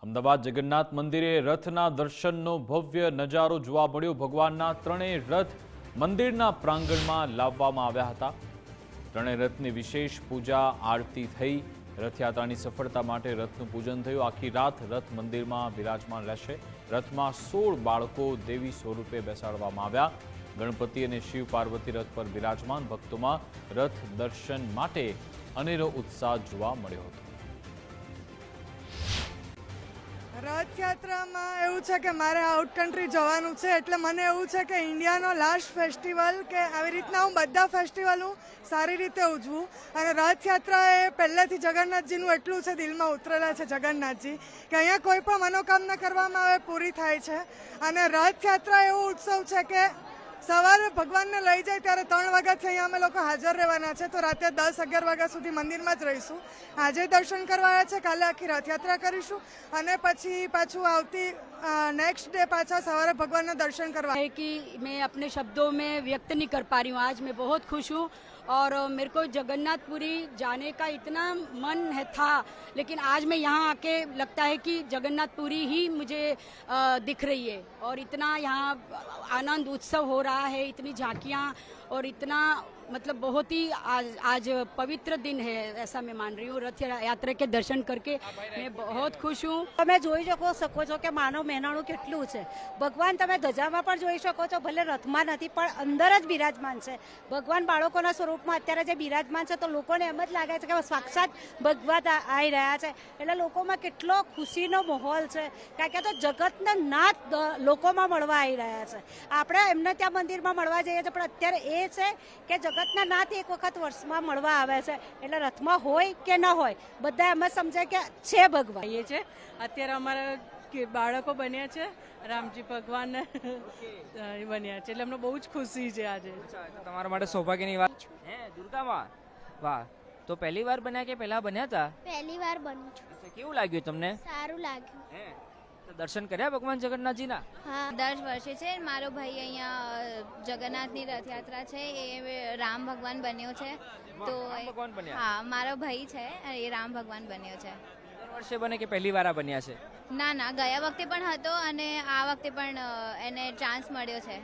અમદાવાદ જગન્નાથ મંદિરે રથના દર્શનનો ભવ્ય નજારો જોવા મળ્યો। ભગવાનના ત્રણેય રથ મંદિરના પ્રાંગણમાં લાવવામાં આવ્યા હતા। ત્રણેય રથની વિશેષ પૂજા આરતી થઈ। રથયાત્રાની સફળતા માટે રથનું પૂજન થયું। આખી રાત રથ મંદિરમાં બિરાજમાન રહેશે। રથમાં 16 બાળકો દેવી સ્વરૂપે બેસાડવામાં આવ્યા। ગણપતિ અને શિવ પાર્વતી રથ પર બિરાજમાન। ભક્તોમાં રથ દર્શન માટે અનેરો ઉત્સાહ જોવા મળ્યો હતો। રથયાત્રામાં એવું છે કે મારે આઉટ કન્ટ્રી જવાનું છે, એટલે મને એવું છે કે ઇન્ડિયાનો લાસ્ટ ફેસ્ટિવલ કે આવી રીતના હું બધા ફેસ્ટિવલ હું સારી રીતે ઉજવું। અને રથયાત્રા એ પહેલેથી જગન્નાથજીનું એટલું છે, દિલમાં ઉતરેલા છે જગન્નાથજી, કે અહીંયા કોઈ પણ મનોકામના કરવામાં આવે પૂરી થાય છે। અને રથયાત્રા એવો ઉત્સવ છે કે સવારે ભગવાનને લઈ જાય ત્યારે 3 વાગ્યાથી અહીંયા અમે લોકો હાજર રહેવાના છે, તો રાતે 10-11 વાગ્યા સુધી મંદિરમાં જ રહીશું। આજે દર્શન કરવા આવ્યા છે, કાલે આખી રથયાત્રા કરીશું અને પછી પાછું આવતી नेक्स्ट डे पाछा सवारे भगवान ना दर्शन करवा है कि मैं अपने शब्दों में व्यक्त नहीं कर पा रही हूँ। आज मैं बहुत खुश हूँ और मेरे को जगन्नाथपुरी जाने का इतना मन है था, लेकिन आज मैं यहाँ आके लगता है कि जगन्नाथपुरी ही मुझे दिख रही है और इतना यहाँ आनंद उत्सव हो रहा है, इतनी झांकियाँ और इतना मतलब बहुत ही आज पवित्र दिन है ऐसा मैं मान रही हूँ। रथ यात्रा के दर्शन करके मैं बहुत खुश हूँ। તમે જોઈ શકો છો કે માનવ મહેનાણું કેટલું છે। ભગવાન તમે ધજામાં પણ જોઈ શકો છો, ભલે રથમાં નથી પણ અંદર જ બિરાજમાન છે। ભગવાન બાળકોના સ્વરૂપમાં અત્યારે જે બિરાજમાન છે, તો લોકોને એમ જ લાગે છે કે સાક્ષાત ભગવાન આવી રહ્યા છે, એટલે લોકોમાં કેટલો ખુશીનો માહોલ છે, કારણ કે તો જગતના નાથ લોકોમાં મળવા આવી રહ્યા છે। આપણે એમને ત્યાં મંદિરમાં મળવા જઈએ છીએ, પણ અત્યારે એ છે કે જગતના નાથ એક વખત વર્ષમાં મળવા આવે છે, એટલે રથમાં હોય કે ન હોય બધા એમ જ સમજે કે છે ભગવાન। એ છે અત્યારે અમારા બાળકો બન્યા છે, રામજી ભગવાન બન્યા છે, એટલે અમને બહુ જ ખુશી છે આજે। તમારા માટે સૌભાગ્યની વાત હે દુર્ગામાં। વાહ, તો પહેલી વાર બન્યા કે પહેલા બન્યા હતા? પહેલી વાર બનું છું। અચ્છા, કેવું લાગ્યું તમને? સારું લાગ્યું। હે તો દર્શન કર્યા ભગવાન જગન્નાથજીના? હા, 10 વર્ષે છે મારો ભાઈ અહીંયા જગન્નાથની રથયાત્રા છે, એ રામ ભગવાન બન્યો છે, તો ભગવાન બન્યા? હા, મારો ભાઈ છે એ રામ ભગવાન બન્યો છે। દર વર્ષે બને કે પહેલી વાર આ બન્યા છે? ના, ગયા વખતે પણ હતો અને આ વખતે પણ એને ચાન્સ મળ્યો છે।